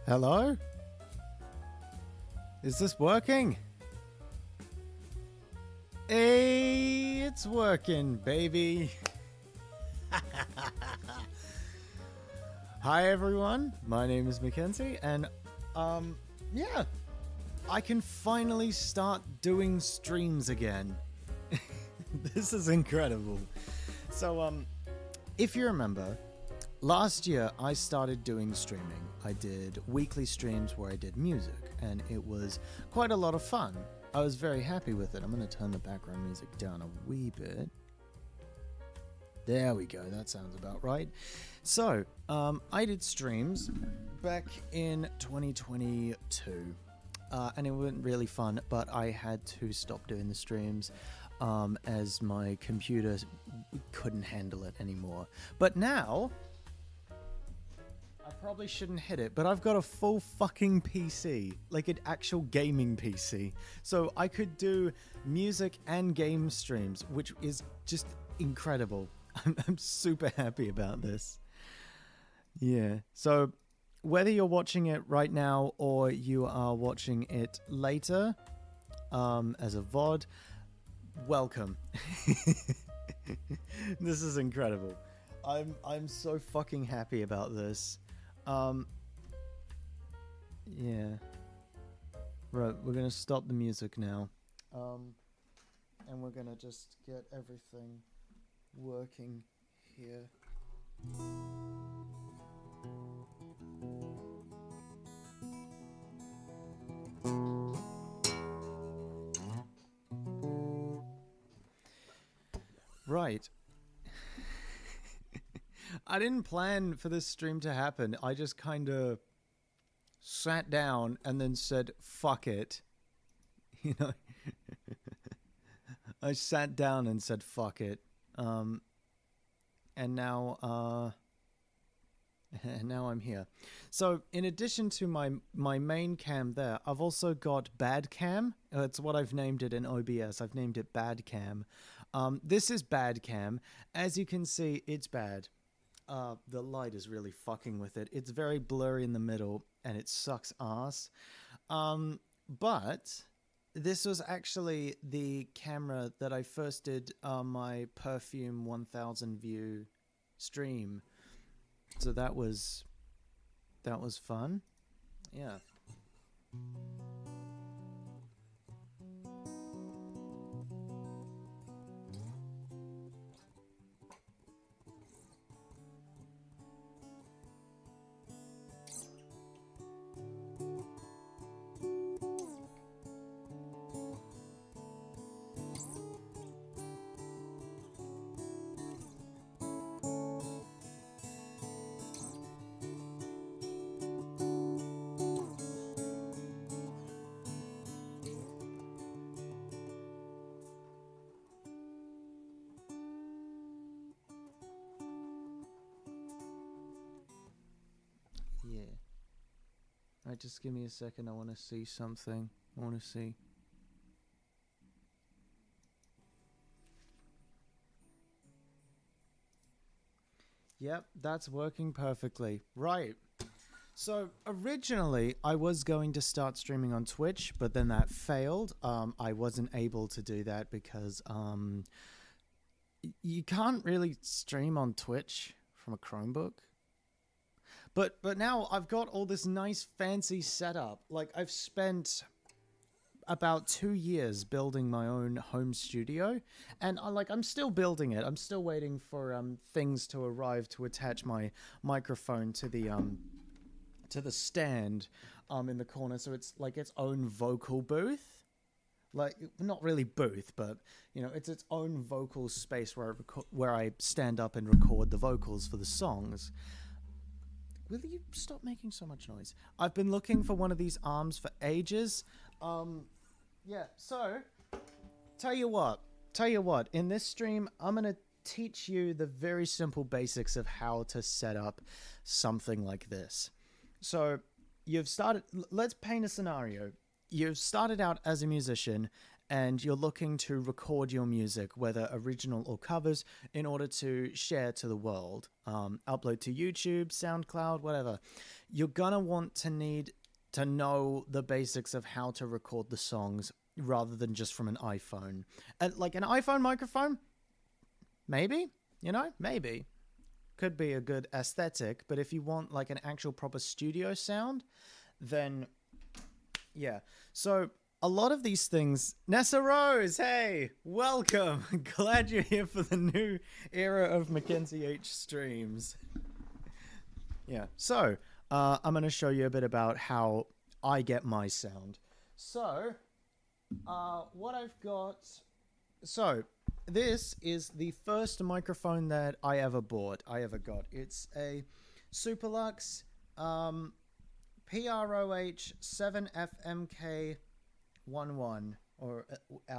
Hello? Is this working? Hey, it's working, baby. Hi, everyone. My name is Mackenzie, and, yeah, I can finally start doing streams again. This is incredible. So, if you remember, last year I started doing streaming. I did weekly streams where I did music, and it was quite a lot of fun. I was very happy with it. I'm going to turn the background music down a wee bit. There we go. That sounds about right. So, I did streams back in 2022, and it went really fun, but I had to stop doing the streams as my computer couldn't handle it anymore. But now, I probably shouldn't hit it, but I've got a full fucking PC, like an actual gaming PC. So I could do music and game streams, which is just incredible. I'm super happy about this. Yeah. So whether you're watching it right now or you are watching it later as a VOD, welcome. This is incredible. I'm so fucking happy about this. Yeah. Right, we're gonna stop the music now. And we're gonna just get everything working here. Right. I didn't plan for this stream to happen. I just kind of sat down and then said, fuck it. You know? I sat down and said, fuck it. And now I'm here. So in addition to my main cam there, I've also got bad cam. It's what I've named it in OBS. I've named it bad cam. This is bad cam. As you can see, it's bad. The light is really fucking with it. It's very blurry in the middle, and it sucks ass. But this was actually the camera that I first did my Perfume 1000 view stream. So that was fun. Yeah. Yeah. Alright, just give me a second. I want to see something. I want to see. Yep, that's working perfectly. Right. So originally I was going to start streaming on Twitch, but then that failed. I wasn't able to do that because you can't really stream on Twitch from a Chromebook. But now I've got all this nice fancy setup. Like, I've spent about 2 years building my own home studio, and I'm still building it. I'm still waiting for things to arrive to attach my microphone to the stand in the corner, so it's like its own vocal booth. Like, not really booth, but you know, it's its own vocal space where I stand up and record the vocals for the songs. Will you stop making so much noise? I've been looking for one of these arms for ages. Yeah, so, tell you what, in this stream, I'm going to teach you the very simple basics of how to set up something like this. So, let's paint a scenario. You've started out as a musician, and you're looking to record your music, whether original or covers, in order to share to the world, upload to YouTube, SoundCloud, whatever, you're gonna want to need to know the basics of how to record the songs rather than just from an iPhone. And like an iPhone microphone, maybe, maybe could be a good aesthetic, but if you want like an actual proper studio sound, then yeah. So a lot of these things, Nessa Rose, hey, welcome. Glad you're here for the new era of Mackenzie H streams. Yeah, so I'm going to show you a bit about how I get my sound. So what I've got, so this is the first microphone that I ever got. It's a Superlux PROH 7FMK11 or II.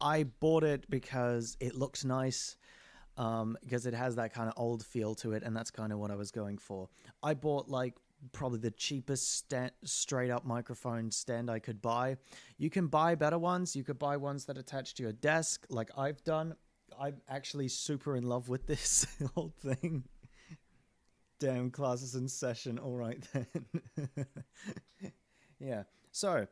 I bought it because it looks nice, because it has that kind of old feel to it, and that's kind of what I was going for. I bought like probably the cheapest straight up microphone stand I could buy. You can buy better ones. You could buy ones that attach to your desk like I've done. I'm actually super in love with this whole thing. Damn, class is in session. All right then. Yeah. So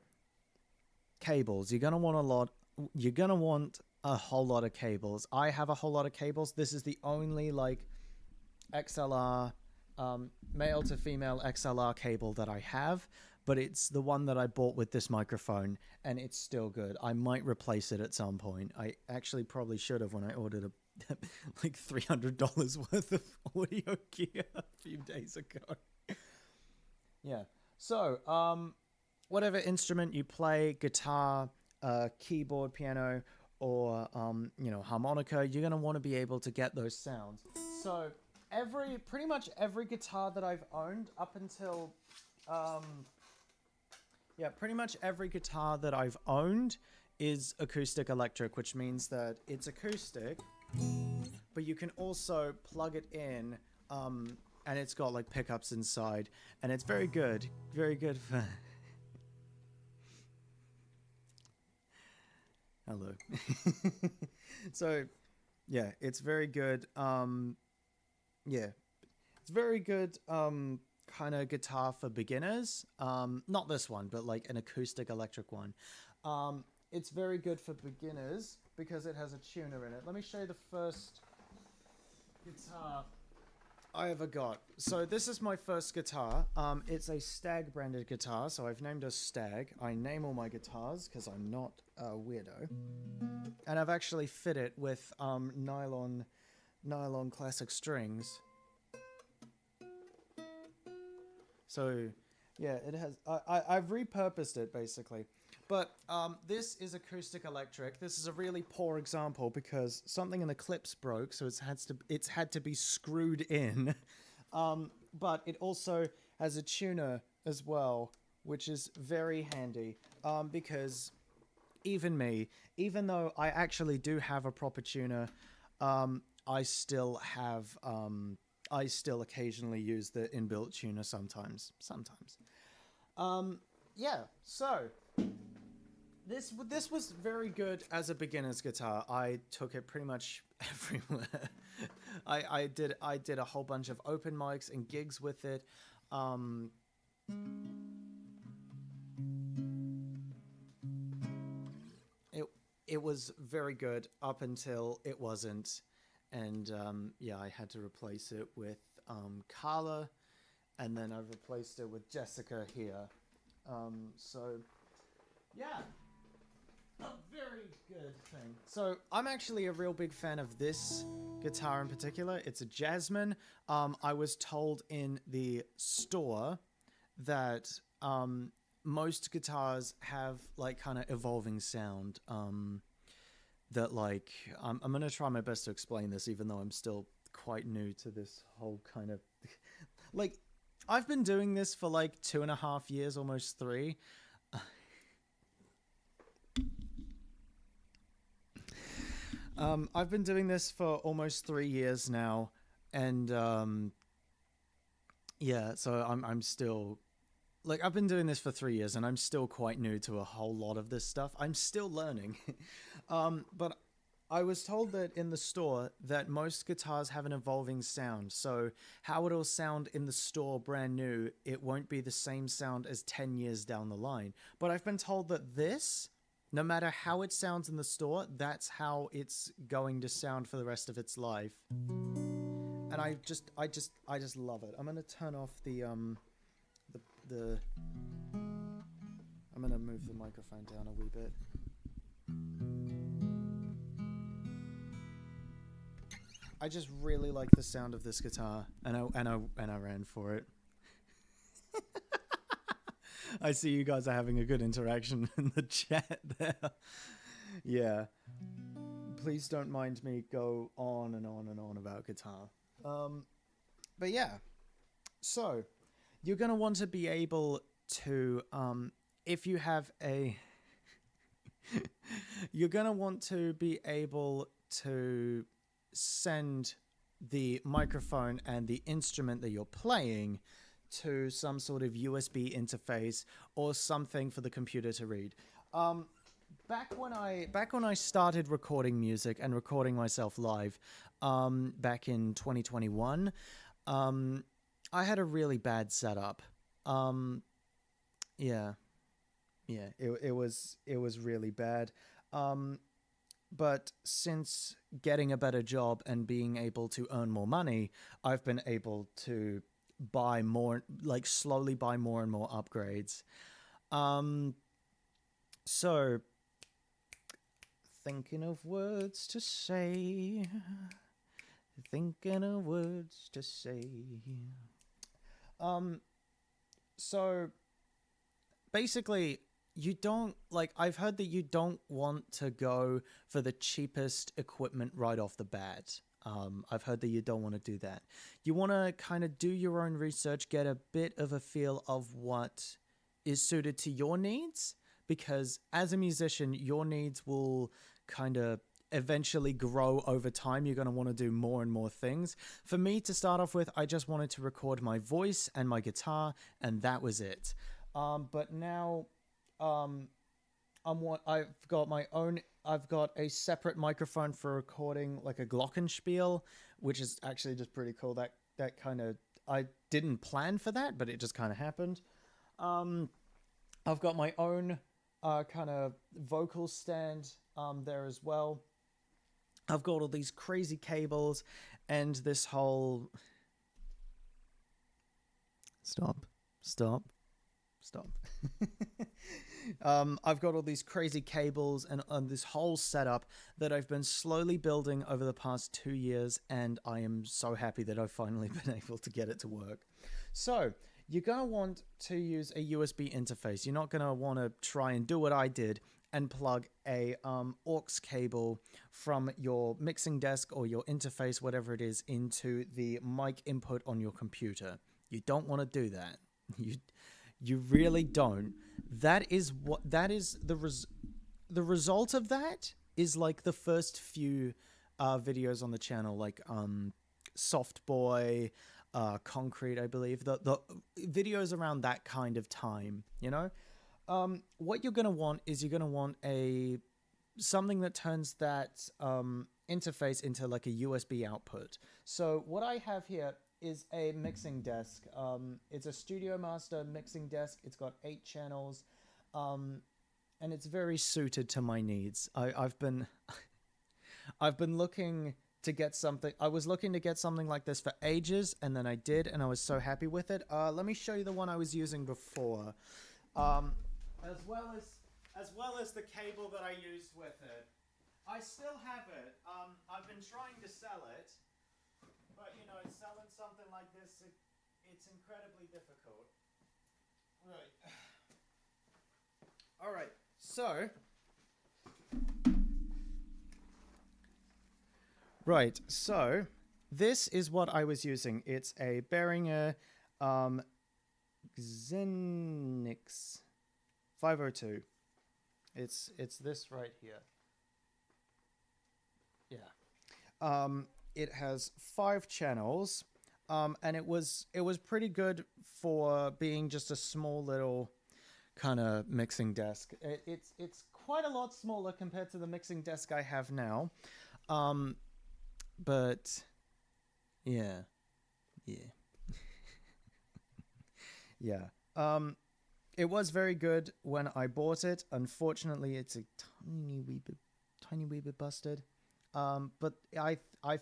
cables. You're gonna want a lot. You're gonna want a whole lot of cables. I have a whole lot of cables. This is the only like XLR, male to female XLR cable that I have, but it's the one that I bought with this microphone, and it's still good. I might replace it at some point. I actually probably should have when I ordered like $300 worth of audio gear a few days ago. Yeah. So, whatever instrument you play, guitar, keyboard, piano, or harmonica, you're gonna want to be able to get those sounds. So pretty much every guitar that I've owned up until pretty much every guitar that I've owned is acoustic electric, which means that it's acoustic, but you can also plug it in, and it's got like pickups inside, and it's very good for hello. So yeah, it's very good. It's very good kind of guitar for beginners. Not this one, but like an acoustic electric one. It's very good for beginners because it has a tuner in it. Let me show you the first guitar I ever got. So this is my first guitar. It's a Stag branded guitar, so I've named her Stag. I name all my guitars because I'm not a weirdo. And I've actually fit it with nylon classic strings. So yeah, it has. I've repurposed it basically. But this is acoustic electric. This is a really poor example because something in the clips broke, so it's had to be screwed in. But it also has a tuner as well, which is very handy, because even though I actually do have a proper tuner, I still occasionally use the inbuilt tuner sometimes. Yeah, so this was very good as a beginner's guitar. I took it pretty much everywhere. I did a whole bunch of open mics and gigs with it. It was very good up until it wasn't, and yeah, I had to replace it with Carla, and then I replaced it with Jessica here. So yeah, a very good thing. So I'm actually a real big fan of this guitar in particular. It's a Jasmine. I was told in the store that most guitars have like kind of evolving sound. That like I'm gonna try my best to explain this, even though I'm still quite new to this whole kind of like I've been doing this for like 2.5 years, almost 3. I've been doing this for almost 3 years now, and yeah, so I'm still like I've been doing this for 3 years and I'm still quite new to a whole lot of this stuff. I'm still learning. But I was told that in the store that most guitars have an evolving sound. So how it'll sound in the store brand new, it won't be the same sound as 10 years down the line. But I've been told that this, no matter how it sounds in the store, that's how it's going to sound for the rest of its life. And I just love it. I'm gonna turn off the I'm gonna move the microphone down a wee bit. I just really like the sound of this guitar, and I ran for it. I see you guys are having a good interaction in the chat there. Yeah. Please don't mind me go on and on and on about guitar. But yeah. So, you're going to want to be able to, if you have a... you're going to want to be able to send the microphone and the instrument that you're playing to some sort of USB interface or something for the computer to read. Back when I started recording music and recording myself live, back in 2021, I had a really bad setup. Yeah, it was really bad. But since getting a better job and being able to earn more money, I've been able to buy more, like slowly buy more and more upgrades. So thinking of words to say, thinking of words to say. So basically, you don't, like, I've heard that you don't want to go for the cheapest equipment right off the bat. I've heard that you don't want to do that. You want to kind of do your own research, get a bit of a feel of what is suited to your needs, because as a musician, your needs will kind of eventually grow over time. You're going to want to do more and more things. For me, to start off with, I just wanted to record my voice and my guitar, and that was it. But now, I've got a separate microphone for recording, like a glockenspiel, which is actually just pretty cool. That kind of, I didn't plan for that, but it just kind of happened. I've got my own kind of vocal stand there as well. I've got all these crazy cables and this whole... Stop. I've got all these crazy cables and this whole setup that I've been slowly building over the past 2 years, and I am so happy that I've finally been able to get it to work. So, you're going to want to use a USB interface. You're not going to want to try and do what I did and plug a aux cable from your mixing desk or your interface, whatever it is, into the mic input on your computer. You don't want to do that. You really don't. That is the result of that is like the first few videos on the channel, like Soft Boy, Concrete, I believe, the videos around that kind of time, you know. What you're gonna want is you're gonna want something that turns that interface into like a USB output. So what I have here is a mixing desk. It's a Studio Master mixing desk. It's got 8 channels, and it's very suited to my needs. I've been looking to get something. I was looking to get something like this for ages, and then I did, and I was so happy with it. Let me show you the one I was using before, as well as the cable that I used with it. I still have it. I've been trying to sell it. But, you know, selling something like this, it's incredibly difficult. Right. All right. So. Right. So, this is what I was using. It's a Behringer Xenix 502. It's this right here. Yeah. It has 5 channels. And it was pretty good for being just a small little kind of mixing desk. It's quite a lot smaller compared to the mixing desk I have now. Um, but yeah, yeah, yeah. Um, it was very good when I bought it. Unfortunately, it's a tiny wee bit busted. But I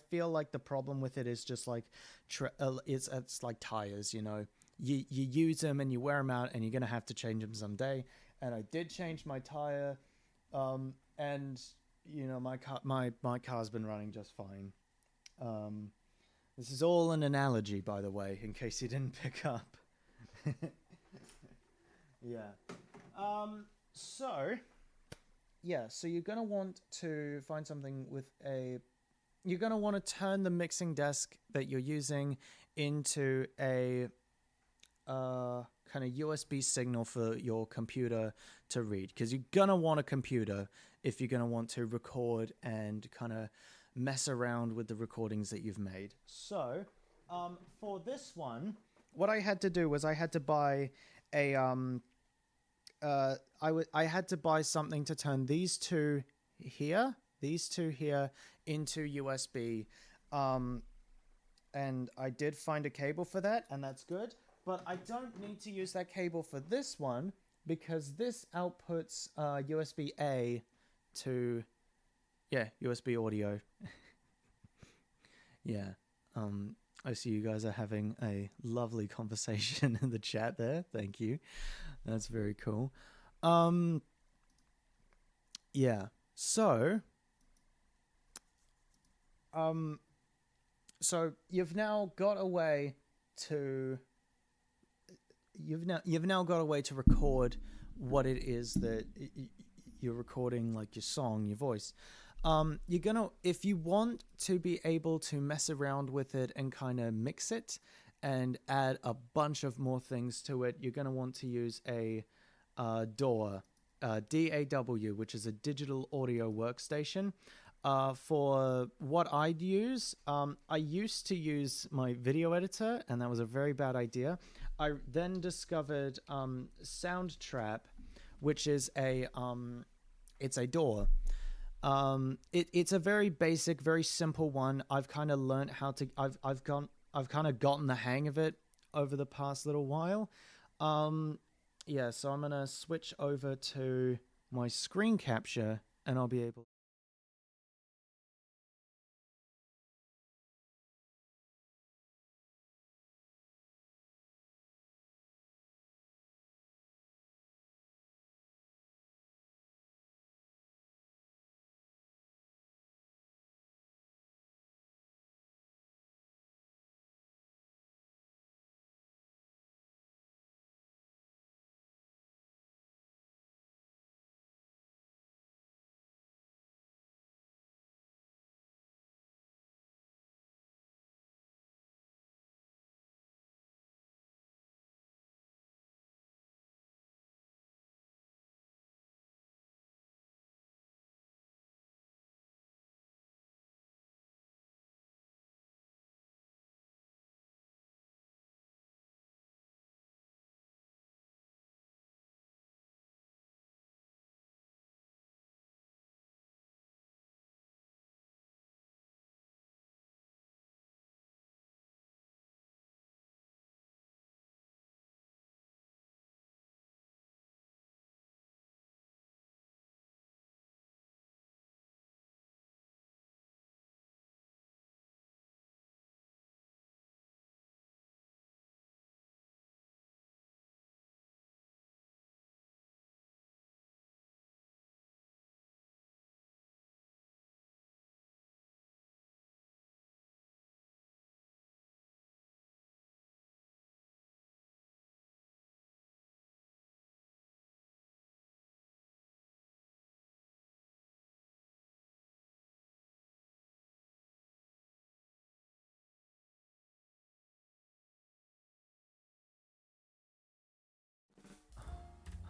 feel like the problem with it is just like it's like tires. You use them and you wear them out, and you're gonna have to change them someday. And I did change my tire, and my car's been running just fine. Um, this is all an analogy, by the way, in case you didn't pick up. Yeah. So yeah, so you're gonna want to find something with a. You're gonna want to turn the mixing desk that you're using into a kind of USB signal for your computer to read, because you're gonna want a computer if you're gonna want to record and kind of mess around with the recordings that you've made. So, for this one, what I had to do was I had to buy a I had to buy something to turn these two here into USB. Um, and I did find a cable for that, and that's good. But I don't need to use that cable for this one because this outputs USB A to, yeah, USB audio. Yeah. I see you guys are having a lovely conversation in the chat there. Thank you. That's very cool. Um, yeah. So, um, so you've now got a way to you've now got a way to record what it is that you're recording, like your song, your voice. You're gonna, if you want to be able to mess around with it and kind of mix it and add a bunch of more things to it, you're gonna want to use a DAW, DAW, which is a digital audio workstation. For what I'd use, I used to use my video editor, and that was a very bad idea. I then discovered Soundtrap, which is it's a DAW. It's a very basic, very simple one. I've kind of learned how to. I've kind of gotten the hang of it over the past little while. Yeah, so I'm gonna switch over to my screen capture, and I'll be able.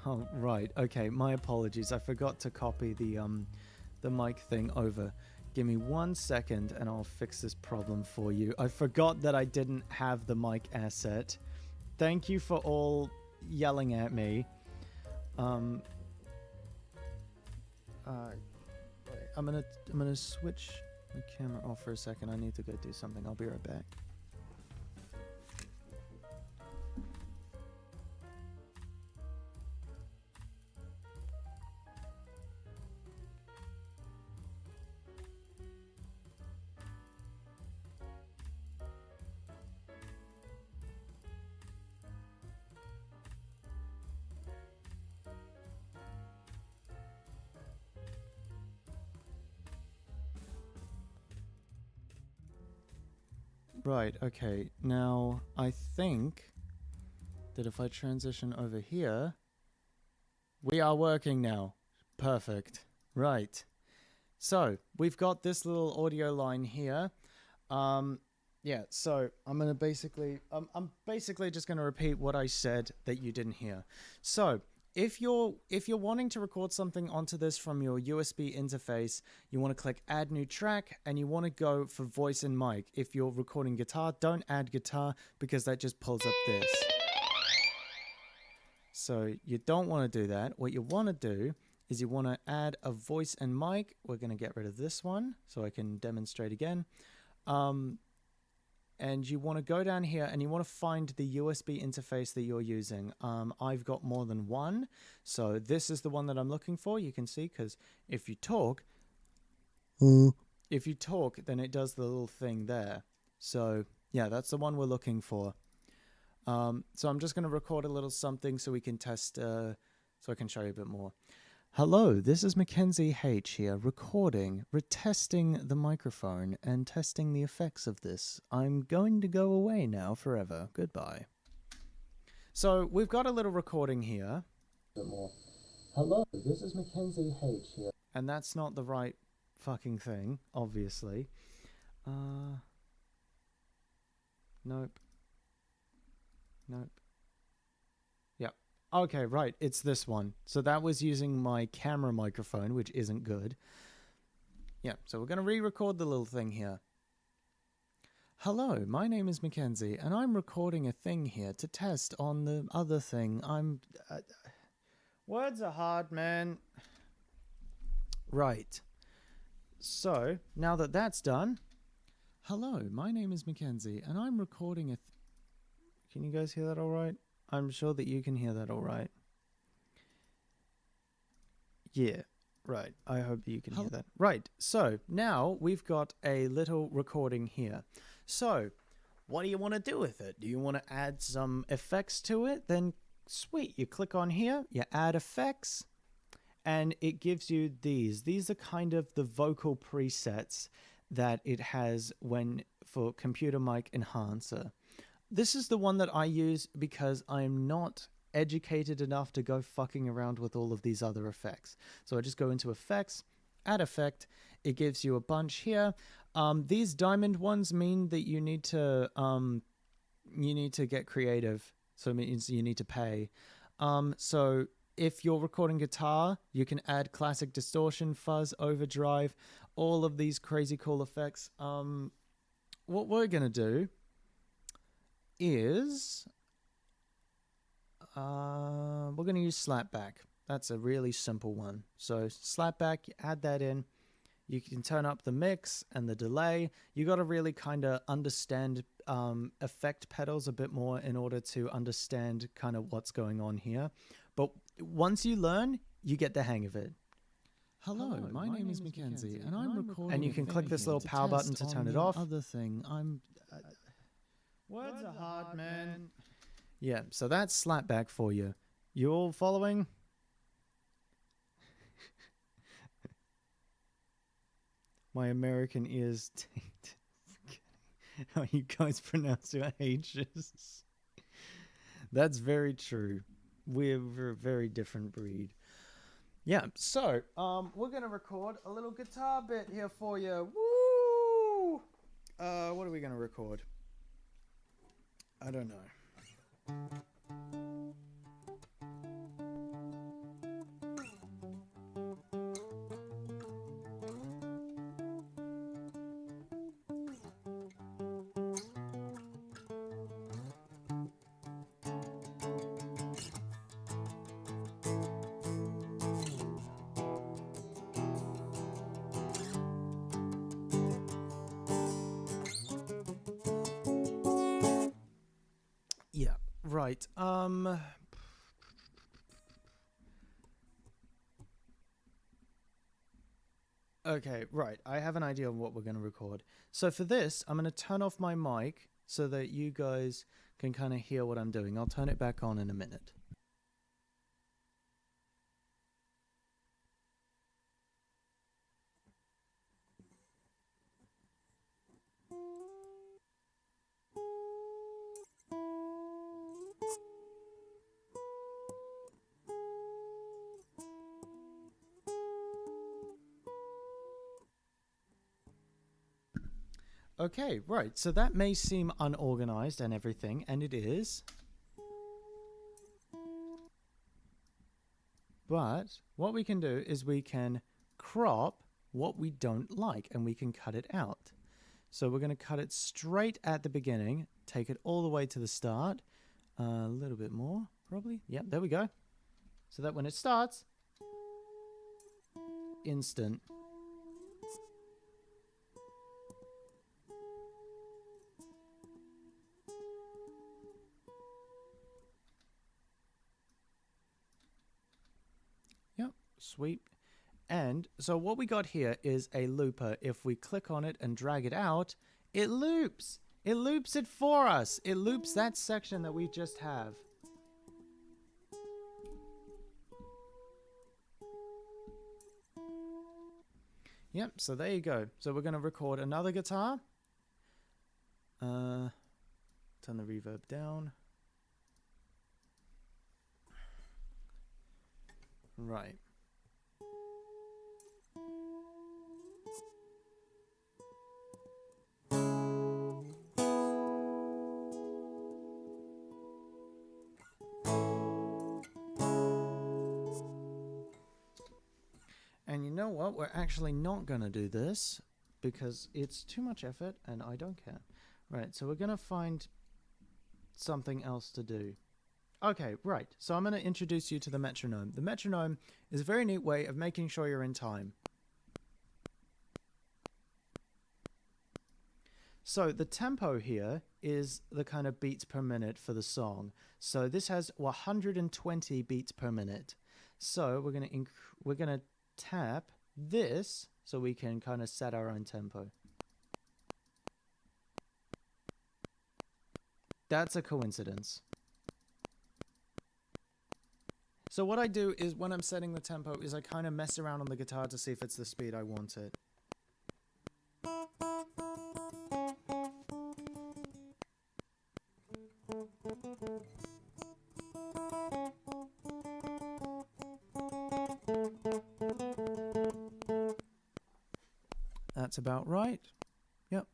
Oh, right. Okay, my apologies. I forgot to copy the mic thing over. Give me 1 second and I'll fix this problem for you. I forgot that I didn't have the mic asset. Thank you for all yelling at me. I'm gonna switch the camera off for a second. I need to go do something. I'll be right back. Right, okay. Now, I think that if I transition over here, we are working now. Perfect. Right. So, we've got this little audio line here. Yeah, so I'm going to basically, I'm basically just going to repeat what I said that you didn't hear. So, if you're wanting to record something onto this from your USB interface, you want to click add new track and you want to go for voice and mic. If you're recording guitar, don't add guitar because that just pulls up this. So you don't want to do that. What you want to do is you want to add a voice and mic. We're going to get rid of this one so I can demonstrate again. And you want to go down here and you want to find the USB interface that you're using. I've got more than one, so this is the one that I'm looking for. You can see, because if you talk, then it does the little thing there. So yeah, that's the one we're looking for. So I'm just going to record a little something so we can test, so I can show you a bit more. Hello, this is Mackenzie H here, recording, retesting the microphone, and testing the effects of this. I'm going to go away now forever. Goodbye. So, we've got a little recording here. A bit more. Hello, this is Mackenzie H here. And that's not the right fucking thing, obviously. Nope. Nope. Yep. Okay, right, it's this one. So that was using my camera microphone, which isn't good. Yeah, so we're going to re-record the little thing here. Hello, my name is Mackenzie, and I'm recording a thing here to test on the other thing. Words are hard, man. Right. So, now that that's done... Hello, my name is Mackenzie, and I'm recording a... Can you guys hear that all right? I'm sure that you can hear that all right. Yeah, right. I hope you can hear that. Right, so now we've got a little recording here. So, what do you want to do with it? Do you want to add some effects to it? Then, sweet, you click on here, you add effects, and it gives you these. These are kind of the vocal presets that it has for Computer Mic Enhancer. This is the one that I use because I'm not educated enough to go fucking around with all of these other effects. So I just go into effects, add effect. It gives you a bunch here. These diamond ones mean that you need to get creative. So it means you need to pay. So if you're recording guitar, you can add classic distortion, fuzz, overdrive, all of these crazy cool effects. What we're gonna do is we're going to use slapback. That's a really simple one. So slapback, you add that in. You can turn up the mix and the delay. You got to really kind of understand effect pedals a bit more in order to understand kind of what's going on here. But once you learn, you get the hang of it. Hello, my name is Mackenzie, and I'm recording. And you can click this little power button to turn it off. Other thing, words are hard, man. Yeah, so that's slapback for you. You all following? My American ears. How you guys pronounce your H's. That's very true. We're a very different breed. Yeah, so we're gonna record a little guitar bit here for you. Woo! What are we gonna record? I don't know. Right. Okay, right. I have an idea of what we're going to record. So for this, I'm going to turn off my mic so that you guys can kind of hear what I'm doing. I'll turn it back on in a minute. Okay, right. So that may seem unorganized and everything, and it is. But what we can do is we can crop what we don't like and we can cut it out. So we're going to cut it straight at the beginning, take it all the way to the start. A little bit more, probably. Yep, there we go. So that when it starts, instant. Yep, sweet. And so what we got here is a looper. If we click on it and drag it out, it loops. It loops it for us. It loops that section that we just have. Yep, so there you go. So we're going to record another guitar. Turn the reverb down. Right. And you know what? We're actually not going to do this because it's too much effort and I don't care. Right, so we're going to find something else to do. Okay, right. So I'm going to introduce you to the metronome. The metronome is a very neat way of making sure you're in time. So the tempo here is the kind of beats per minute for the song. So this has 120 beats per minute. So we're going to tap this so we can kind of set our own tempo. That's a coincidence. So what I do is when I'm setting the tempo is I kind of mess around on the guitar to see if it's the speed I want it. That's about right. Yep.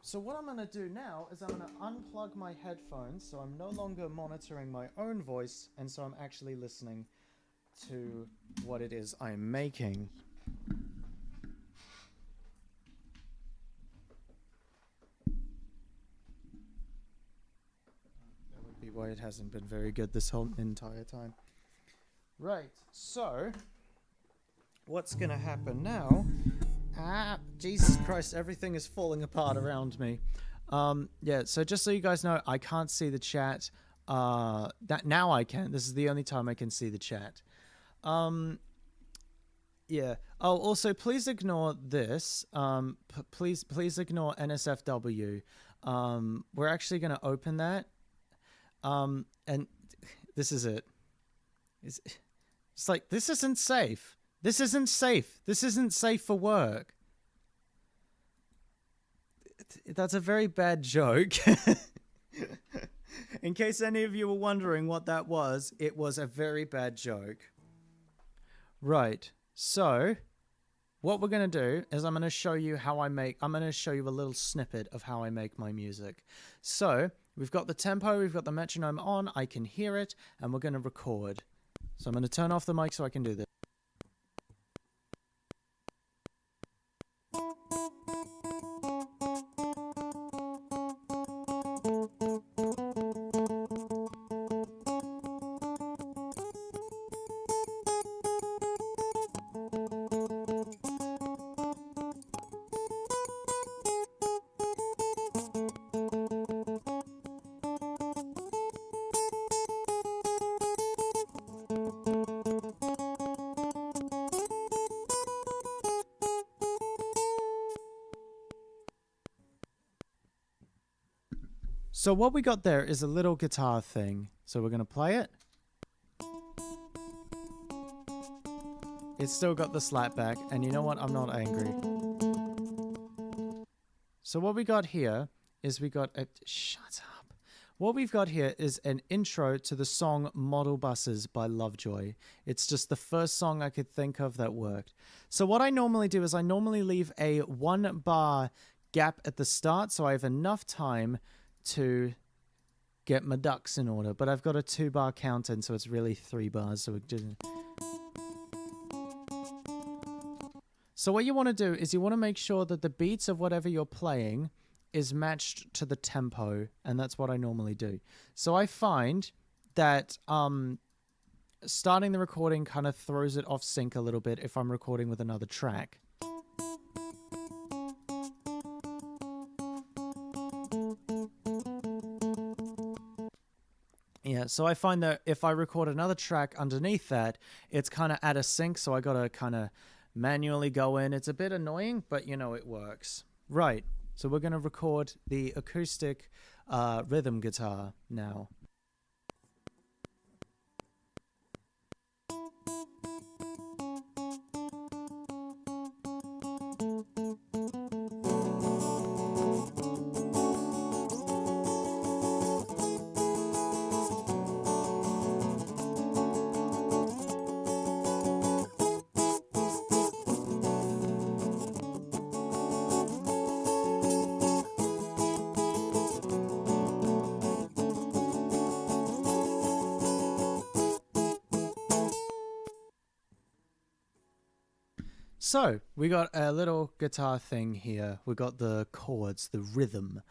So what I'm going to do now is I'm going to unplug my headphones so I'm no longer monitoring my own voice and so I'm actually listening to what it is I'm making. That would be why it hasn't been very good this whole entire time. Right, so what's going to happen now... Jesus Christ, everything is falling apart around me. Yeah, so just so you guys know, I can't see the chat. That now I can. This is the only time I can see the chat. Yeah. Oh, also, please ignore this. Please ignore NSFW. We're actually going to open that. And this is it. It's like, this isn't safe. This isn't safe. This isn't safe for work. That's a very bad joke. In case any of you were wondering what that was, it was a very bad joke. Right. So, what we're going to do is I'm going to show you I'm going to show you a little snippet of how I make my music. So, we've got the tempo, we've got the metronome on, I can hear it, and we're going to record. So I'm going to turn off the mic so I can do this. So what we got there is a little guitar thing. So we're going to play it. It's still got the slap back, and you know what? I'm not angry. So what we got here is we got a... Shut up. What we've got here is an intro to the song Model Buses by Lovejoy. It's just the first song I could think of that worked. So what I normally do is I normally leave a 1 bar gap at the start so I have enough time to get my ducks in order. But I've got a 2 bar count in, so it's really 3 bars. So we didn't... So what you want to do is you want to make sure that the beats of whatever you're playing is matched to the tempo, and that's what I normally do. So I find that starting the recording kind of throws it off sync a little bit if I'm recording with another track. Yeah, so I find that if I record another track underneath that, it's kind of out of sync, so I gotta kind of manually go in. It's a bit annoying, but you know, it works. Right, so we're gonna record the acoustic rhythm guitar now. So we got a little guitar thing here. We got the chords, the rhythm.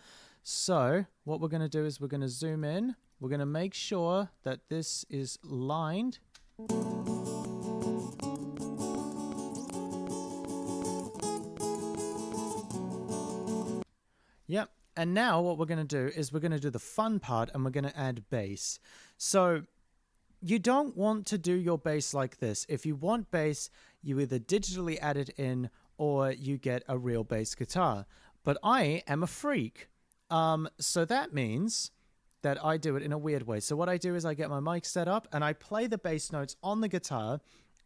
So what we're going to do is we're going to zoom in. We're going to make sure that this is lined. Yep. And now what we're going to do is we're going to do the fun part, and we're going to add bass. So you don't want to do your bass like this. If you want bass, you either digitally add it in or you get a real bass guitar. But I am a freak. So that means that I do it in a weird way. So what I do is I get my mic set up and I play the bass notes on the guitar,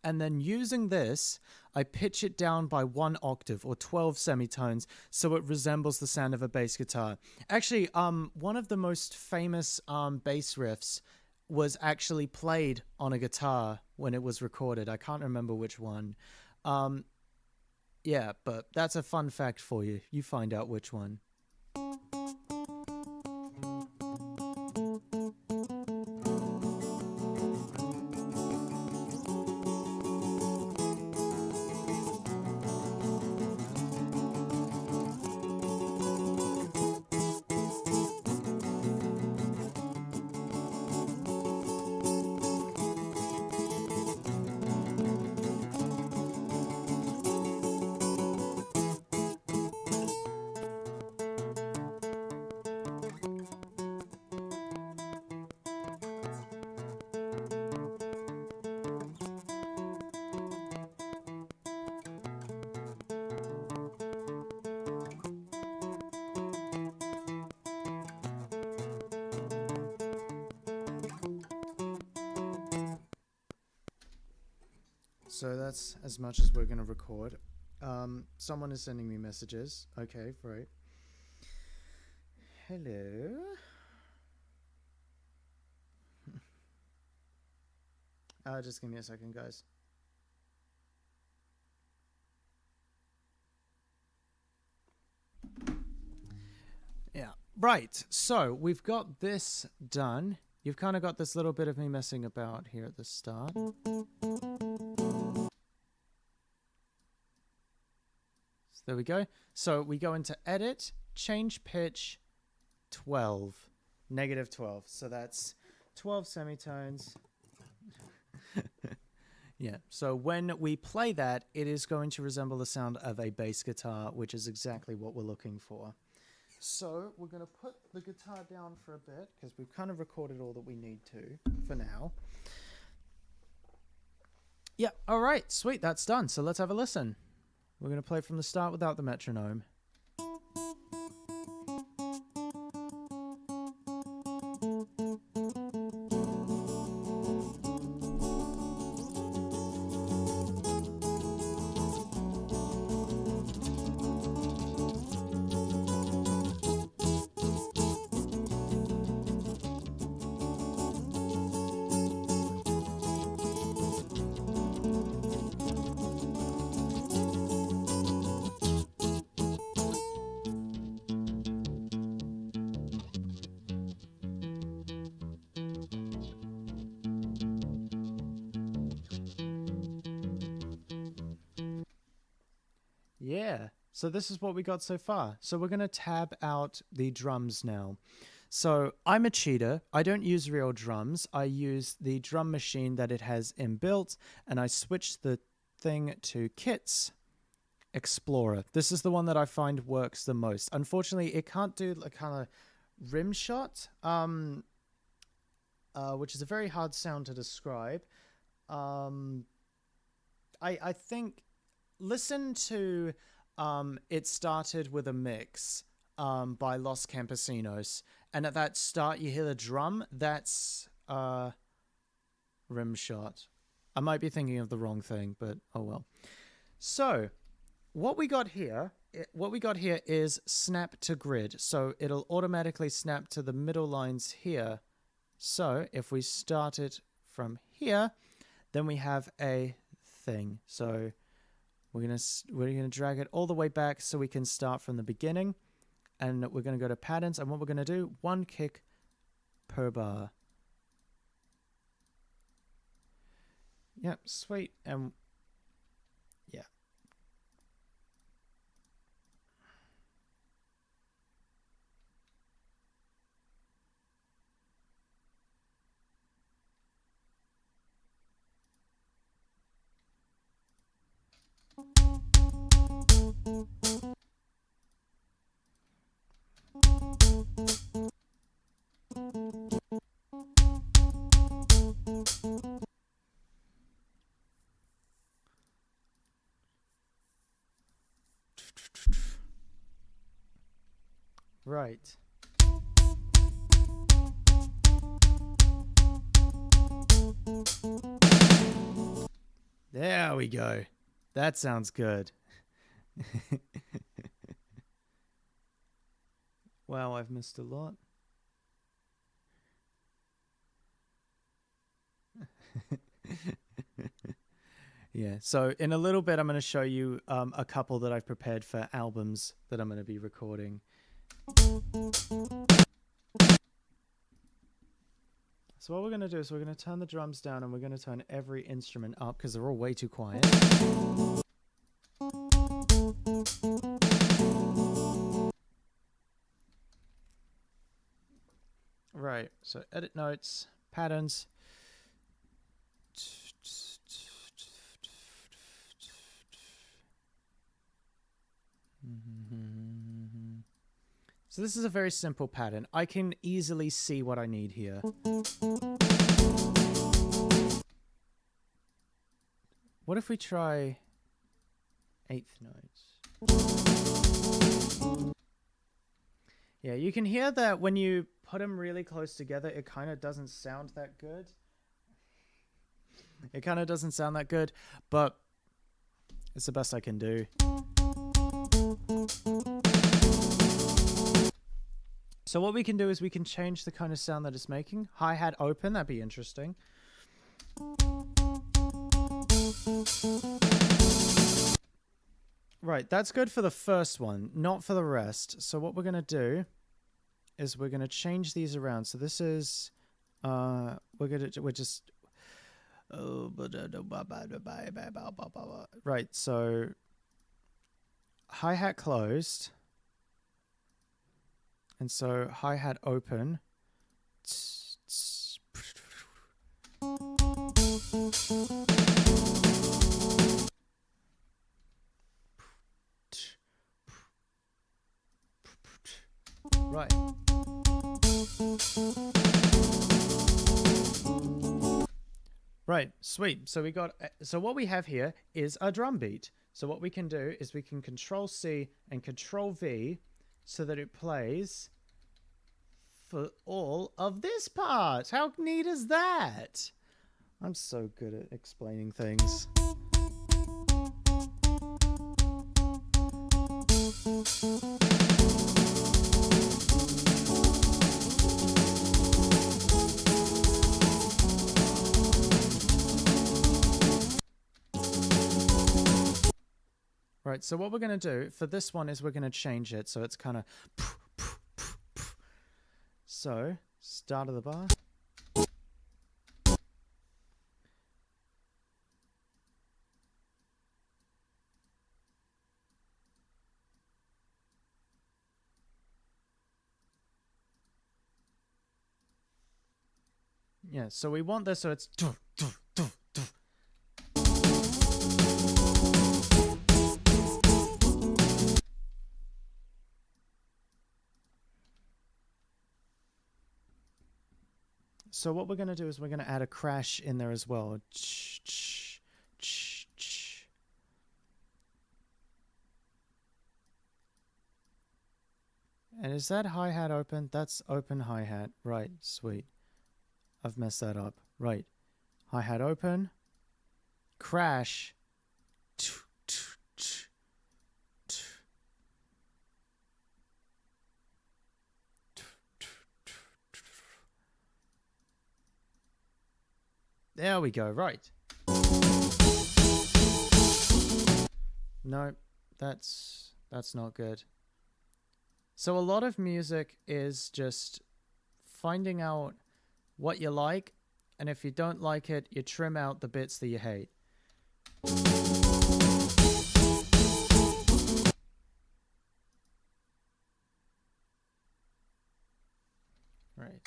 and then using this, I pitch it down by 1 octave or 12 semitones so it resembles the sound of a bass guitar. Actually, one of the most famous bass riffs was actually played on a guitar when it was recorded. I can't remember which one. Yeah, but that's a fun fact for you. You find out which one. So that's as much as we're going to record. Someone is sending me messages. Okay, right. Hello. Just give me a second, guys. Yeah, right. So we've got this done. You've kind of got this little bit of me messing about here at the start. There we go. So we go into edit, change pitch, 12, -12. So that's 12 semitones. Yeah. So when we play that, it is going to resemble the sound of a bass guitar, which is exactly what we're looking for. So we're going to put the guitar down for a bit because we've kind of recorded all that we need to for now. Yeah. All right. Sweet. That's done. So let's have a listen. We're going to play from the start without the metronome. Yeah. So this is what we got so far. So we're going to tab out the drums now. So I'm a cheater. I don't use real drums. I use the drum machine that it has inbuilt, and I switch the thing to Kits Explorer. This is the one that I find works the most. Unfortunately, it can't do a kind of rim shot, which is a very hard sound to describe. I think listen to It Started With a Mix by Los Campesinos, and at that start you hear the drum. That's rim shot. I might be thinking of the wrong thing, but oh well. So what we got here is snap to grid. So it'll automatically snap to the middle lines here. So if we start it from here, then we have a thing. So we're gonna drag it all the way back so we can start from the beginning, and we're gonna go to patterns, and what we're gonna do, 1 kick per bar. Yep, sweet. And yeah. Right. There we go. That sounds good. Wow, I've missed a lot. Yeah, so in a little bit I'm going to show you a couple that I've prepared for albums that I'm going to be recording. So what we're going to do is we're going to turn the drums down, and we're going to turn every instrument up because they're all way too quiet. Right, so edit notes, patterns. So this is a very simple pattern. I can easily see what I need here. What if we try 8th notes? Yeah, you can hear that when you put them really close together, it kind of doesn't sound that good. It kind of doesn't sound that good, but it's the best I can do. So what we can do is we can change the kind of sound that it's making. Hi-hat open, that'd be interesting. Right, that's good for the first one, not for the rest. So what we're going to do is we're going to change these around. So this is, right, so hi-hat closed. And so hi-hat open. Right. Right, sweet. So what we have here is a drum beat. So what we can do is we can Control C and Control V so that it plays for all of this part. How neat is that? I'm so good at explaining things. Right, so what we're going to do for this one is we're going to change it so it's kind of... So, start of the bar. Yeah, so we want this so it's... So what we're going to do is we're going to add a crash in there as well. And is that hi-hat open? That's open hi-hat. Right, sweet. I've messed that up. Right. Hi-hat open. Crash. There we go, right. No, that's not good. So a lot of music is just finding out what you like, and if you don't like it, you trim out the bits that you hate. Right.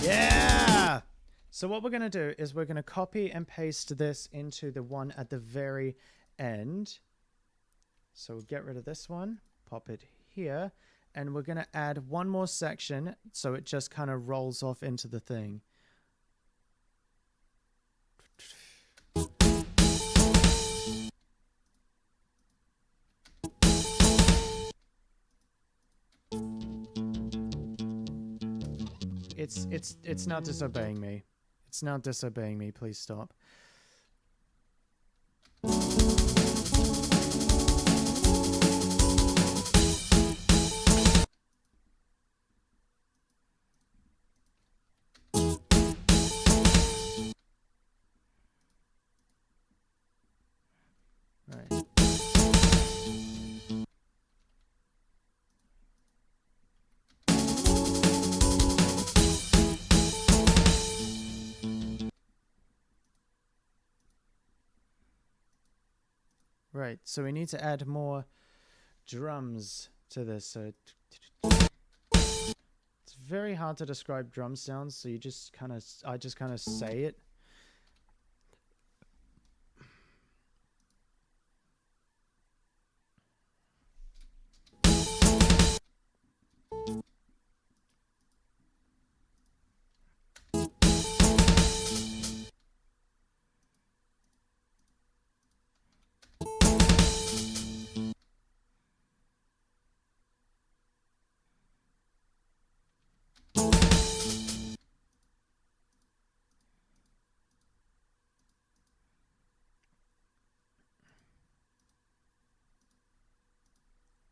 Yeah! So what we're going to do is we're going to copy and paste this into the one at the very end. So we'll get rid of this one, pop it here, and we're going to add one more section so it just kind of rolls off into the thing. It's not disobeying me. It's not disobeying me. Please stop. Right. Right, so we need to add more drums to this. So it's very hard to describe drum sounds, so I just kind of say it.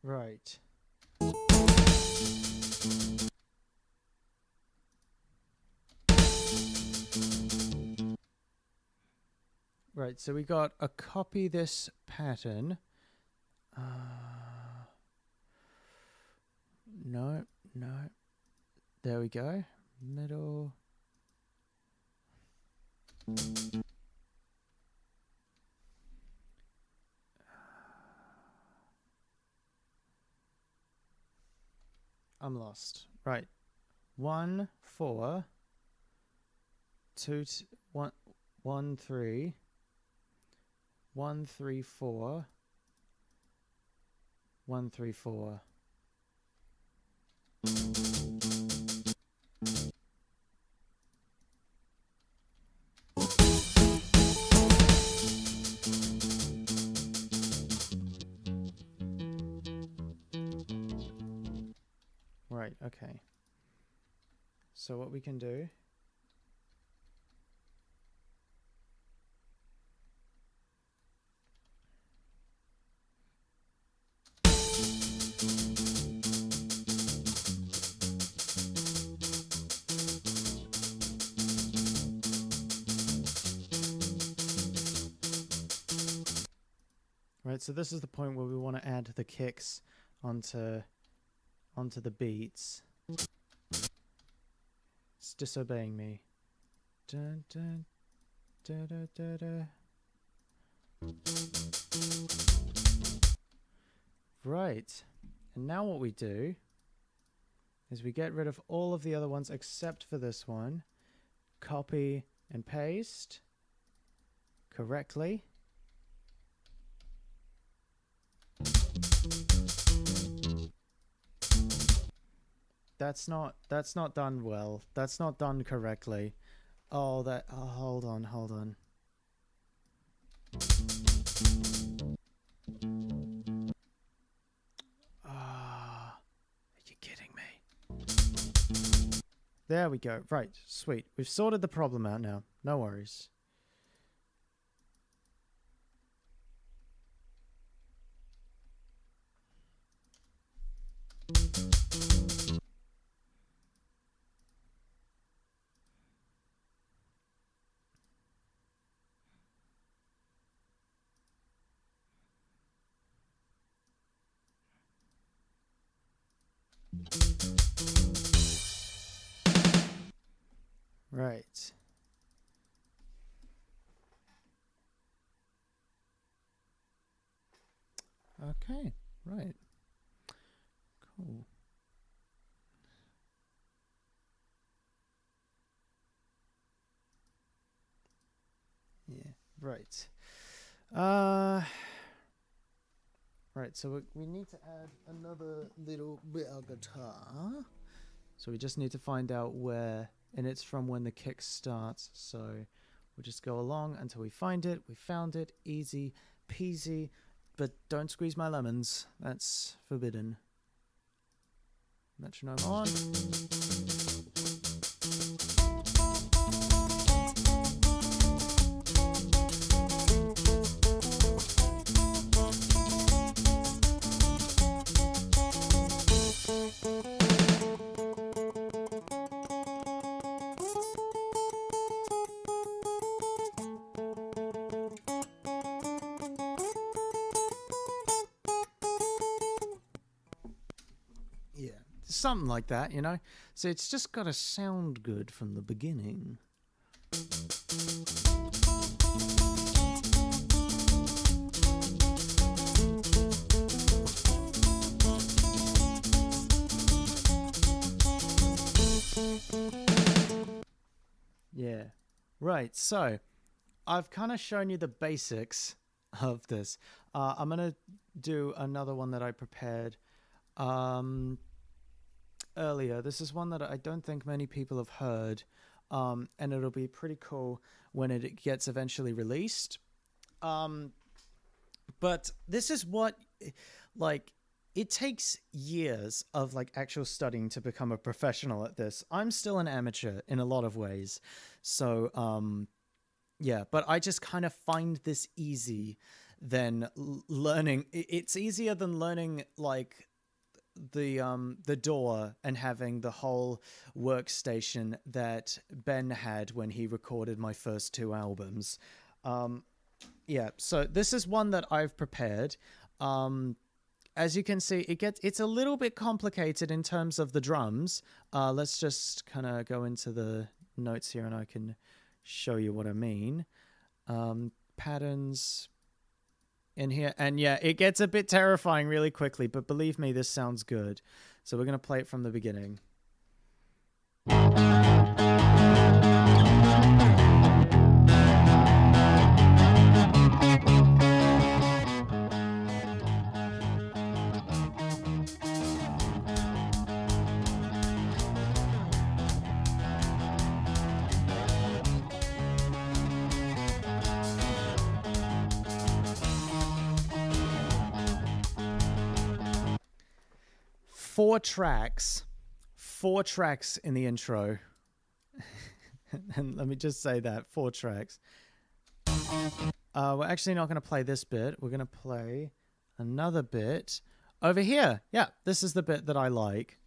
Right. Right, so we got a copy this pattern. No. There we go. Middle. I'm lost. Right. 1 4 2 1 1 3 1 3 4 1 3 4. Right, okay. So what we can do right, so this is the point where we want to add the kicks onto onto the beats. It's disobeying me. Dun, dun, da, da, da, da. Right. And now what we do is we get rid of all of the other ones except for this one. Copy and paste correctly. That's not done well. That's not done correctly. Oh, hold on. Ah, are you kidding me? There we go. Right, sweet. We've sorted the problem out now. No worries. Right. Okay, right. Cool. Yeah, right. Right, so we need to add another little bit of guitar. So we just need to find out where, and it's from when the kick starts. So we'll just go along until we find it. We found it, easy peasy, but don't squeeze my lemons. That's forbidden. Metronome on. Something like that, you know? So it's just got to sound good from the beginning. Yeah. Right, so I've kind of shown you the basics of this. I'm going to do another one that I prepared earlier. This is one that I don't think many people have heard, and it'll be pretty cool when it gets eventually released. But this is what, like, it takes years of like actual studying to become a professional at this. I'm still an amateur in a lot of ways, so yeah, but I just kind of find this easy than learning. It's easier than learning like the DAW and having the whole workstation that Ben had when he recorded my first 2 albums. Yeah, so this is one that I've prepared. As you can see, it's a little bit complicated in terms of the drums. Let's just kind of go into the notes here and I can show you what I mean. Patterns in here, and yeah, it gets a bit terrifying really quickly, but believe me, this sounds good. So we're going to play it from the beginning. Four tracks in the intro. And let me just say that, 4 tracks. We're actually not going to play this bit. We're going to play another bit over here. Yeah, this is the bit that I like.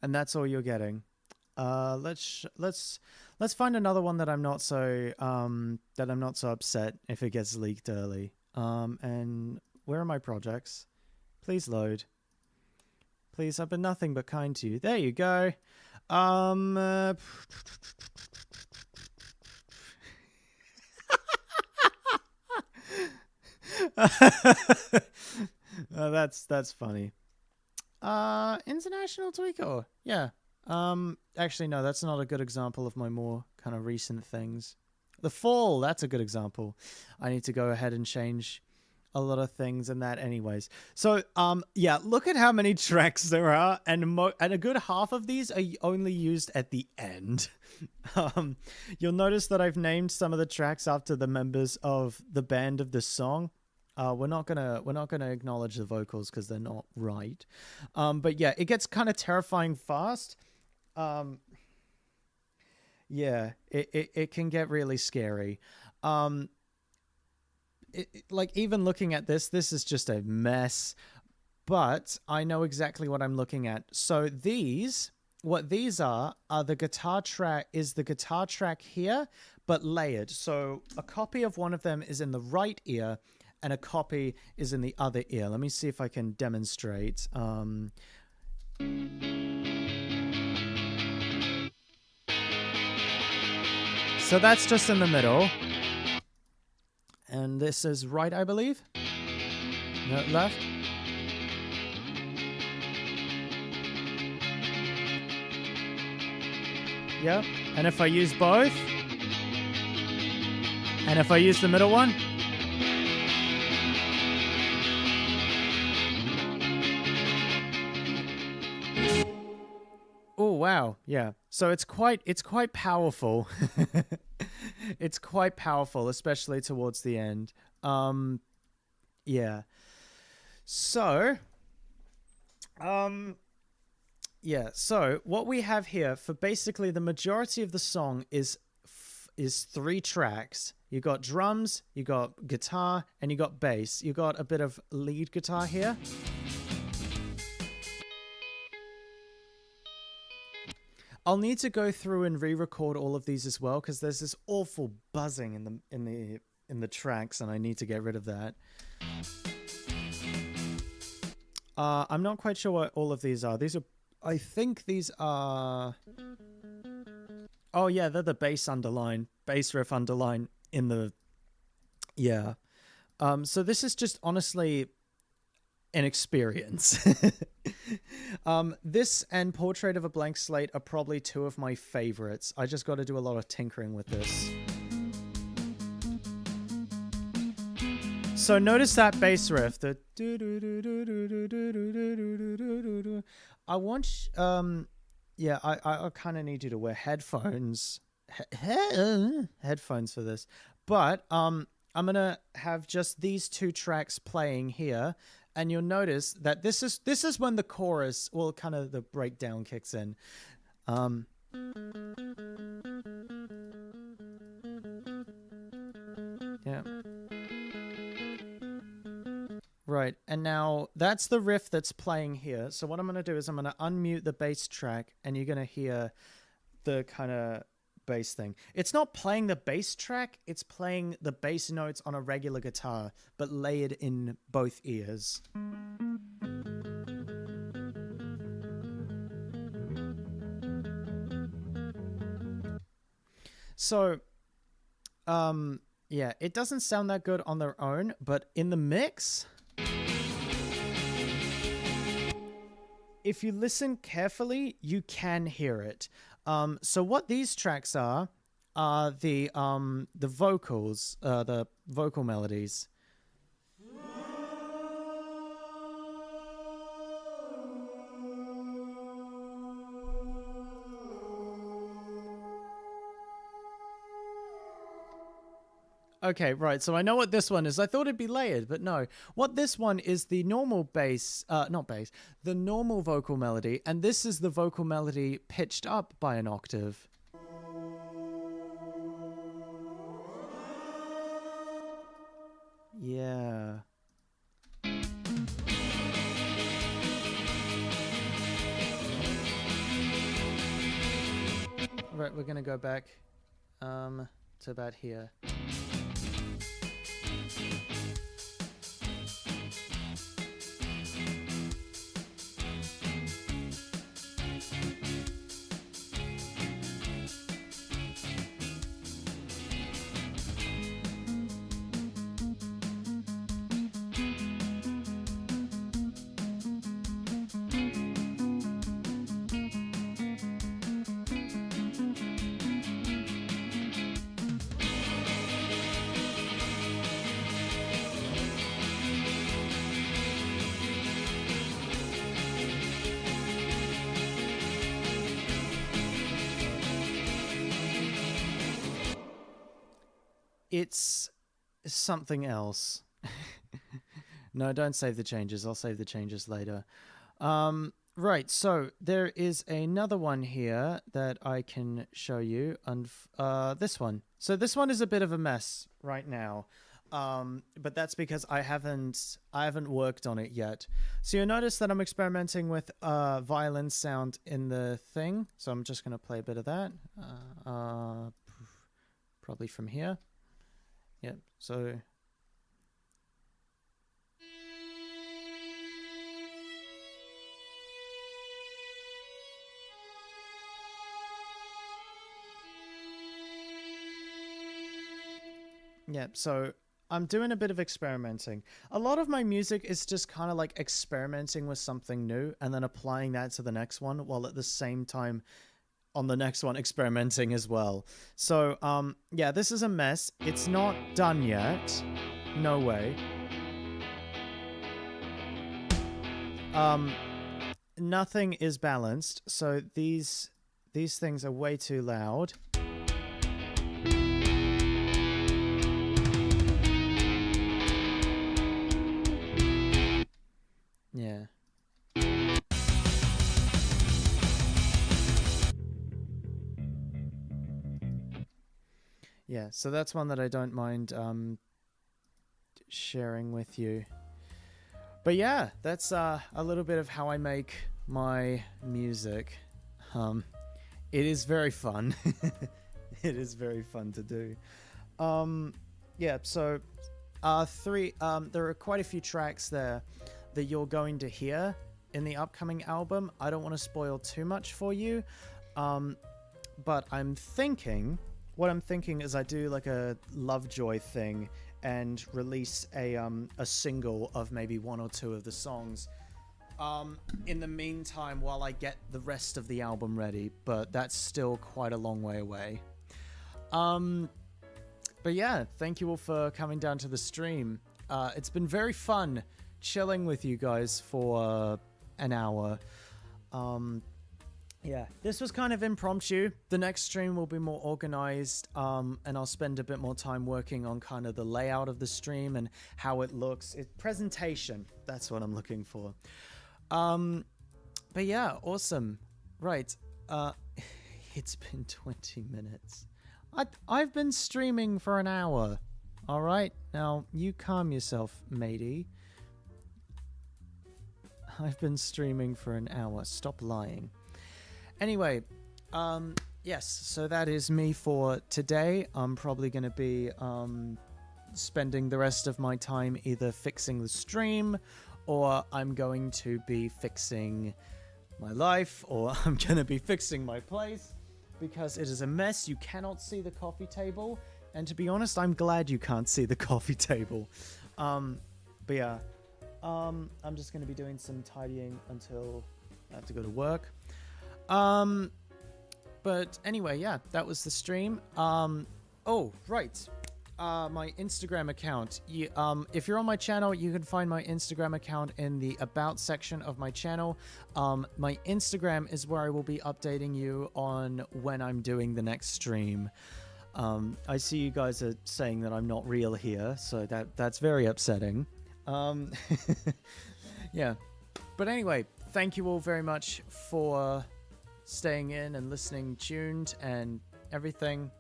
and that's all you're getting. Let's find another one that I'm not so upset if it gets leaked early. And where are my projects? Please load. Please, I've been nothing but kind to you. There you go. That's funny. International Tweaker. Yeah. Actually, no, that's not a good example of my more kind of recent things. The Fall, that's a good example. I need to go ahead and change a lot of things in that anyways. So, yeah, look at how many tracks there are, and a good half of these are only used at the end. You'll notice that I've named some of the tracks after the members of the band of this song. We're not gonna acknowledge the vocals because they're not right. But yeah, it gets kind of terrifying fast. Yeah, it can get really scary. Like even looking at this is just a mess, but I know exactly what I'm looking at. So what these are the guitar track, is the guitar track here, but layered. So a copy of one of them is in the right ear and a copy is in the other ear. Let me see if I can demonstrate. So that's just in the middle. And this is right, I believe. No, left. Yep. And if I use both, and if I use the middle one, oh wow, yeah. So it's quite powerful. It's quite powerful, especially towards the end. Yeah. So, yeah. So what we have here for basically the majority of the song is 3 tracks. You got drums, you got guitar, and you got bass. You got a bit of lead guitar here. I'll need to go through and re-record all of these as well because there's this awful buzzing in the tracks, and I need to get rid of that. I'm not quite sure what all of these are. I think these are. Oh yeah, they're the bass riff underline in the. Yeah. So this is just honestly an experience. This and Portrait of a Blank Slate are probably 2 of my favorites. I just got to do a lot of tinkering with this. So notice that bass riff. The I want yeah, I kind of need you to wear headphones. Headphones for this. But I'm going to have just these 2 tracks playing here. And you'll notice that this is when the chorus, well, kind of the breakdown kicks in. Yeah. Right, and now that's the riff that's playing here. So what I'm going to do is I'm going to unmute the bass track, and you're going to hear the kind of bass thing. It's not playing the bass track, it's playing the bass notes on a regular guitar, but layered in both ears. So, yeah, it doesn't sound that good on their own, but in the mix, if you listen carefully, you can hear it. So what these tracks are the vocals, the vocal melodies. Okay, right, so I know what this one is. I thought it'd be layered, but no. What this one is the normal bass, not bass, the normal vocal melody, and this is the vocal melody pitched up by an octave. Yeah. we're gonna go back to about here. It's something else. No, don't save the changes. I'll save the changes later. Right, so there is another one here that I can show you. This one. So this one is a bit of a mess right now. But that's because I haven't worked on it yet. So you'll notice that I'm experimenting with violin sound in the thing. So I'm just going to play a bit of that. Probably from here. Yep, so... Yeah, so I'm doing a bit of experimenting. A lot of my music is just kind of like experimenting with something new and then applying that to the next one, while at the same time on the next one experimenting as well. So, yeah, this is a mess. It's not done yet. No way. Nothing is balanced, so these things are way too loud. Yeah. Yeah, so that's one that I don't mind sharing with you. But yeah, that's a little bit of how I make my music. It is very fun. It is very fun to do. Yeah, so there are quite a few tracks there that you're going to hear in the upcoming album. I don't want to spoil too much for you, but what I'm thinking is I do like a Lovejoy thing and release a single of maybe one or two of the songs in the meantime while I get the rest of the album ready, but that's still quite a long way away. But yeah, thank you all for coming down to the stream. It's been very fun chilling with you guys for an hour. Yeah, this was kind of impromptu. The next stream will be more organized, and I'll spend a bit more time working on kind of the layout of the stream and how it looks. Presentation, that's what I'm looking for. But yeah, awesome. Right, it's been 20 minutes. I've been streaming for an hour. All right, now you calm yourself, matey. I've been streaming for an hour. Stop lying. Anyway, yes, so that is me for today. I'm probably going to be spending the rest of my time either fixing the stream, or I'm going to be fixing my life, or I'm going to be fixing my place, because it is a mess. You cannot see the coffee table, and to be honest, I'm glad you can't see the coffee table. But yeah, I'm just going to be doing some tidying until I have to go to work. But anyway, yeah, that was the stream. Oh, right. My Instagram account. If you're on my channel, you can find my Instagram account in the About section of my channel. My Instagram is where I will be updating you on when I'm doing the next stream. I see you guys are saying that I'm not real here, so that's very upsetting. Yeah. But anyway, thank you all very much for staying in and listening tuned and everything.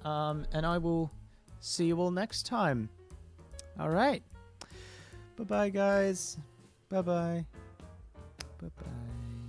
And I will see you all next time. All right. Bye-bye, guys. Bye-bye. Bye-bye.